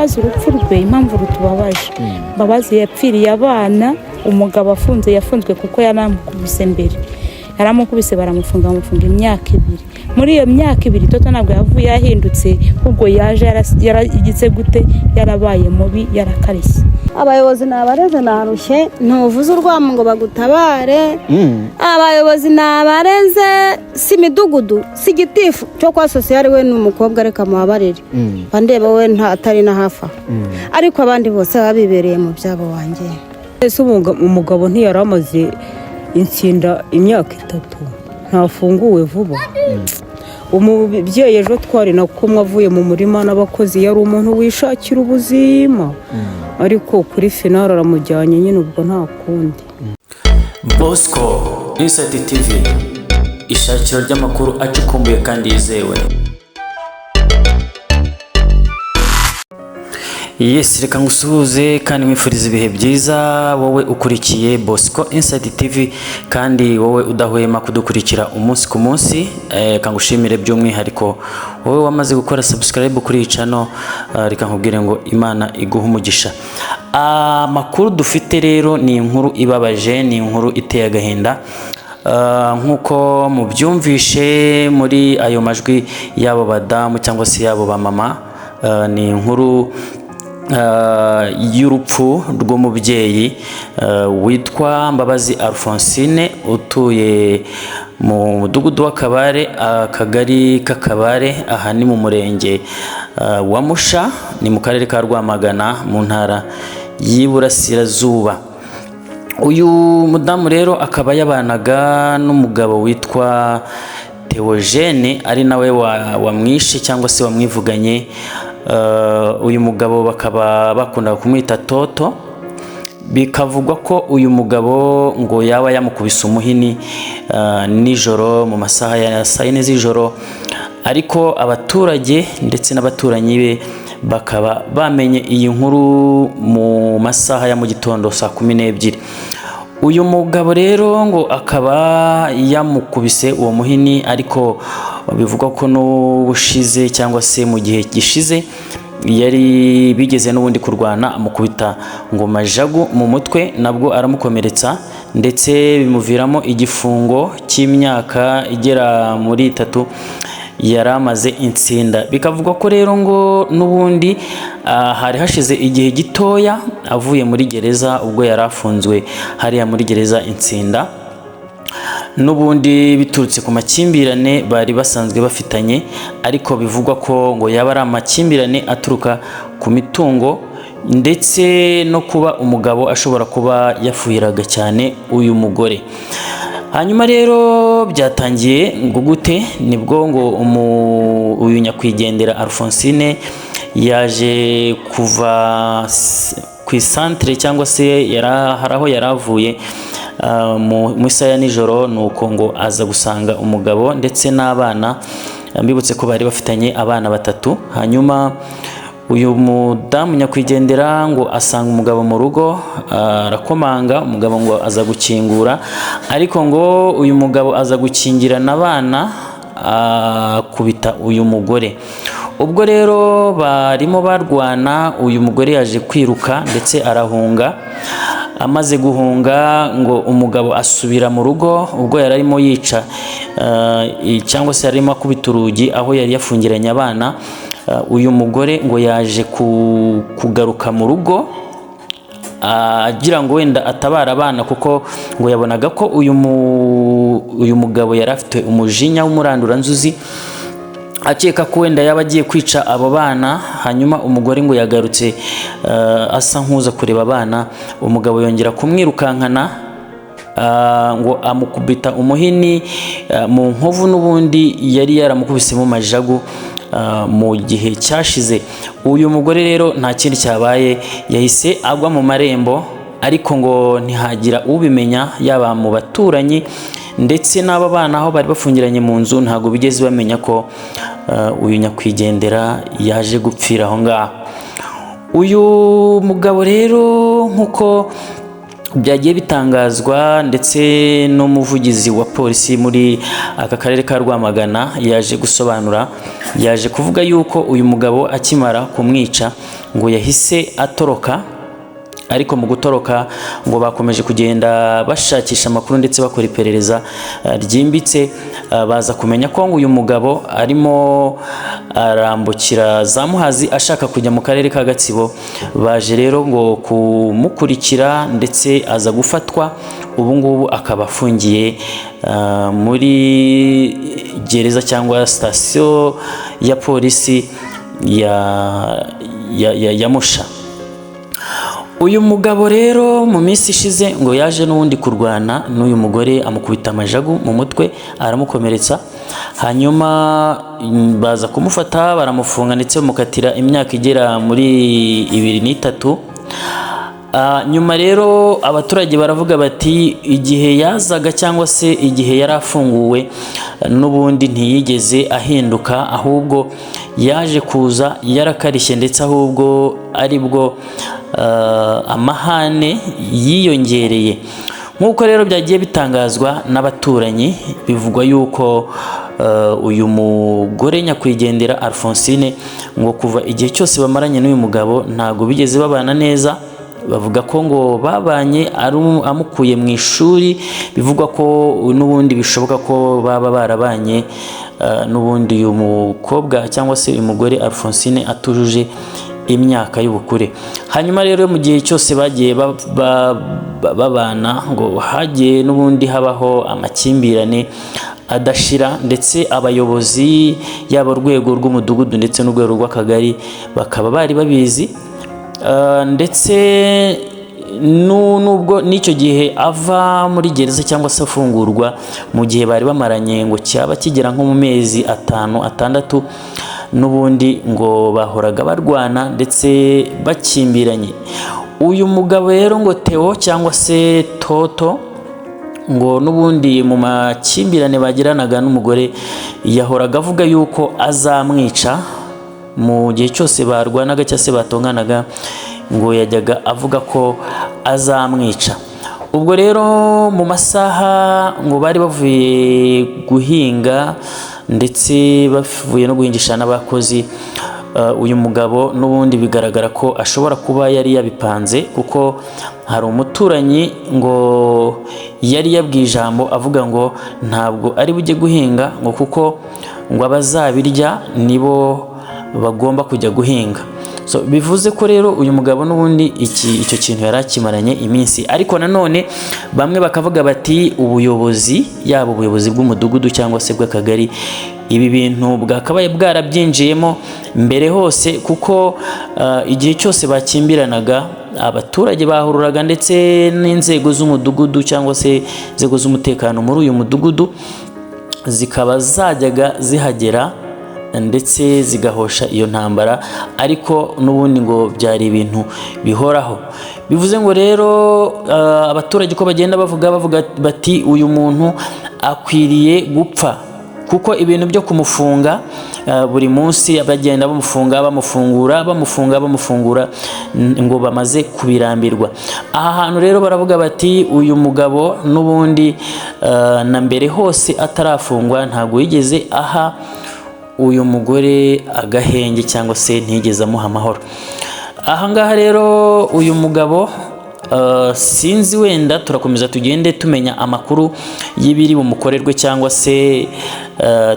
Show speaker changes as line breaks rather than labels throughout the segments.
Mbabazi urupfu rwe impamvu rutubabaje. Mbabazi yapfiriye abana, umugabo yafunzwe kuko yaramukubise mbere. Yaramukubise baramufunga imyaka 2. Muri iyo myaka 2 Toto ntabwo yavuye yahindutse, ubwo yaje yaragitse gute, yarabaye mubi, yarakarishye.
Abayobozi nabareze narushye, ntuvuze urwamo ngo bagutabare. Abayobozi nabareze si midugudu, si gitifu cyo kwa sociale we n'umukobwa reka mubabarire. Bandeba we atari na hafa. Ariko abandi bose babibereye mu byabo wanjye.
Ese umugabo ntiyaramaze insinda imyaka 3 ntafunguwe vuba. Umubyeyi ejo twari nakumwe avuye mu murima n'abakozi, yari umuntu wishakira ubuzima, ariko kuri finale aramujyanye nyine, ubwo nta kundi.
Bosco Insight TV, ishakiro ry'amakuru acukumbuye kandi yizewe. Yes, reka ngusuhuze kandi mwifuriza ibihe byiza wowe ukurikiye Bosco Insight TV kandi wowe udahwema kudukurikira umunsi ku munsi. Kangushimire by'umwihariko wowe wamaze gukora subscribe kuri iyi channel, reka nkubwire ngo Imana iguha umugisha. Amakuru dufite rero ni inkuru ibabaje, ni inkuru iteye agahinda. Nkuko mubyumvishe muri ayo majwi yabo badamu cyangwa se yabo ba mama, ni inkuru y'urupfu rw'umubyeyi witwa Mbabazi Alphonsine utuye mu mudugudu wa Kabare, akagari k'Akabare, aha ni mu murenge wa Musha, ni mu karere ka Rwamagana mu ntara y'Iburasirazuba. Uyu mudamu rero akaba yabanaga n'umugabo witwa Theogene, ari nawe wamwishe cyangwa se wamwivuganye. Uyu mugabo bakaba bakunda kumwita Toto. Bikavugwa ko uyu mugabo ngo yaba yamukubise umuhini nijoro mu masaha ya 4 z'ijoro, ariko abaturage ndetse n'abaturanyi be bakaba bamenye iyi nkuru mu masaha ya mu gitondo saa 12. Uyu mugabo rero ngo akaba yamukubise uwo muhini, ariko bivugwa ko n'ubushize cyangwa se mu gihe gishize yari bigeze n'ubundi kurwana, amukubita ngo majagu mu mutwe, nabwo aramukomeretsa ndetse bimuviramo igifungo cy'imyaka igera muri 3 yaramaze insinda. Bikavugwa ko rero ngo n'ubundi hari hashize igihe gitoya avuye muri gereza, ubwo yarafunzwe hariya muri gereza insinda, n'ubundi biturutse ku makimbirane bari basanzwe bafitanye, ariko bivugwa ko ngo yaba ari amakimbirane aturuka ku mitungo ndetse no kuba umugabo ashobora kuba yafuhiraga cyane uyu mugore. Hanyuma rero byatangiye ngo gute, nibwo ngo uyu nyakwigendera Alphonsine yaje kuva ku centre cyangwa se haraho yaravuye mu isaha ya nijoro, nuko ngo aza gusanga umugabo ndetse n'abana. Mbibutse ko bari bafitanye abana 3. Hanyuma uyu mudamu nyakwigendera ngo asanga umugabo mu rugo, arakomanga, umugabo ngo aza gukingura, ariko ngo uyu mugabo aza gukingirana abana akubita uyu mugore. Ubwo rero barimo barwana, uyu mugore yaje kwiruka ndetse arahunga. Amaze guhunga ngo umugabo asubira mu rugo, ubwo yari arimo yica cyangwa se arimo akubita urugi aho yari yafungiranye abana. Uyu mugore ngo yaje kugaruka mu rugo agira ngo wenda atabara abana, kuko ngo yabonaga ko uyu mugabo yari afite umujinya w'umuranduranzuzi, akeka ko wenda yaba agiye kwica abo bana. Hanyuma umugore ngo yagarutse asa nkuza kureba abana, umugabo yongera kumwirukankana, ngo amukubita umuhini mu nkovu, n'ubundi yari yaramukubisemo majagu mu gihe cyashize. Uyu mugore rero nta kindi cyabaye, yahise agwa mu marembo, ariko ngo ntihagira ubimenya, yaba mu baturanyi ndetse n'aba bana aho bari bafungiranye mu nzu, ntago bigeze bamenya ko uyu nyakwigendera yaje gupfira aho ngaho. Uyu mugabo rero nkuko byagiye bitangazwa ndetse n'umuvugizi wa polisi muri aka karere ka Rwamagana yaje gusobanura, yaje kuvuga yuko uyu mugabo akimara kumwica ngo yahise atoroka, ariko mu gutoroka ngo bakomeje kugenda bashakisha amakuru ndetse bakora iperereza ryimbitse, baza kumenya ko ngo uyu mugabo arimo arambukira za Muhazi ashaka kujya mu karere ka Gatsibo. Baje rero ngo kumukurikira ndetse aza gufatwa, ubu ngubu akaba afungiye muri gereza cyangwa sitasiyo ya polisi ya Musha. Uyu mugabo rero mu minsi ishize ngo yaje n'ubundi kurwana n'uyu mugore, amukubita amajagu mu mutwe aramukomeretsa, hanyuma baza kumufata baramufunga ndetse bamukatira imyaka igera muri 23. Nyuma rero abaturage baravuga bati igihe yazaga cyangwa se igihe yari afunguwe n'ubundi ntiyigeze ahinduka, ahubwo yaje kuza yarakarishye ndetse ahubwo aribwo amahane yiyongereye. Nk'uko rero byagiye bitangazwa n'abaturanyi, bivugwa yuko uyu mugore nyakwigendera Alphonsine ngo kuva igihe cyose bamaranye n'uyu mugabo ntago bigeze babana neza. Bavuga ko ngo babanye amukuye mu ishuri, bivugwa ko n'ubundi bishoboka ko baba barabanye n'ubundi uyu mukobwa cyangwa se uyu mugore Alphonsine atujuje imyaka y'ubukure. Hanyuma rero mu gihe cyose bagiye babana ngo hagiye n'ubundi habaho amakimbirane adashira, ndetse abayobozi yaba urwego rw'umudugudu ndetse n'urwego rw'akagari bakaba bari babizi, ndetse nubwo n'icyo gihe ava muri gereza cyangwa se afungurwa, mu gihe bari bamaranye ngo cyaba kigera nko mu mezi 5-6, n'ubundi ngo bahoraga barwana ndetse bakimbiranye. Uyu mugabo rero ngo Theo cyangwa se Toto ngo n'ubundi mu makimbirane bagiranaga n'umugore yahoraga avuga yuko azamwica mu gihe cyose barwanaga cyangwa se batonganaga, ngo yajyaga avuga ko azamwica. Ubwo rero mu masaha ngo bari bavuye guhinga ndetse bavuye no guhingisha n'abakozi, uyu mugabo n'ubundi bigaragara ko ashobora kuba yari yabipanze, kuko hari umuturanyi ngo yari yabwiye ijambo avuga ngo ntabwo ari bujye guhinga ngo kuko ngo abazabirya nibo bagomba kujya guhinga. So bivuze ko rero uyu mugabo n'ubundi icyo kintu yari akimaranye iminsi, ariko nanone bamwe bakavuga bati ubuyobozi, yaba ubuyobozi bw'umudugudu cyangwa se bw'akagari, ibi bintu bwakabaye bwarabyinjiyemo mbere hose, kuko igihe cyose bakimbiranaga abaturage bahururaga ndetse n'inzego z'umudugudu cyangwa se inzego z'umutekano muri uyu mudugudu zikaba zajyaga zihagera ndetse zigahosha iyo ntambara, ariko n'ubundi ngo byari ibintu bihoraho. Bivuze ngo rero abaturage ko bagenda bavuga bati uyu muntu akwiriye gupfa, kuko ibintu byo kumufunga buri munsi bagenda bamufungura ngo bamaze kubirambirwa. Aha hantu rero baravuga bati uyu mugabo n'ubundi na mbere hose atarafungwa ntabwo yigeze aha uyu mugore agahenge cyangwa se ntigeze amuha amahoro. Ahangaha rero uyu mugabo sinzi, wenda turakomeza tugende tumenya amakuru y'ibiri bumukorerwe cyangwa se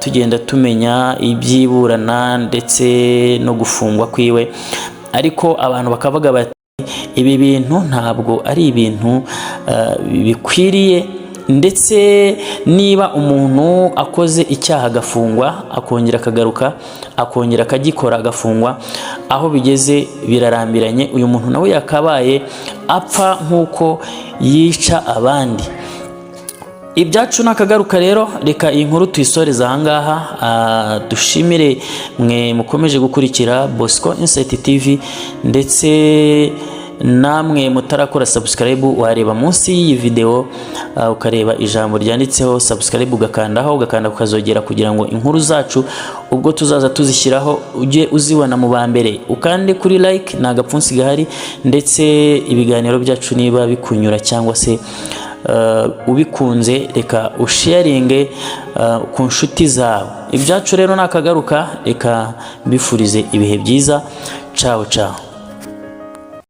tugenda tumenya ibyiburana ndetse no gufungwa kwiwe, ariko abantu bakavuga bati ibi bintu ntabwo ari ibintu bikwiriye, ndetse niba umuntu akoze icyaha agafungwa akongera akagaruka akongera akagikora agafungwa, aho bigeze birarambiranye. Uyu muntu nawe yakabaye apfa nk'uko yica abandi. Ibyacu nakagaruka rero, reka iyi nkuru tuyisoreza ahangaha. Dushimire mwe mukomeje gukurikira Bosco Insight TV ndetse namwe mutarakora subscribe wareba munsi y'iyi video ukareba ijambo ryanditseho subscribe ugakanda kukazogera kugira ngo inkuru zacu ubwo tuzaza tuzishyiraho ujye uzibona mu bambere. Ukande kuri like na gapfunsi gahari, ndetse ibiganiro byacu niba bikunyura cyangwa se ubikunze reka usharinge ku nshuti zawe. Ibyacu rero nakagaruka, reka mbifurize ibihe byiza. Ciao ciao.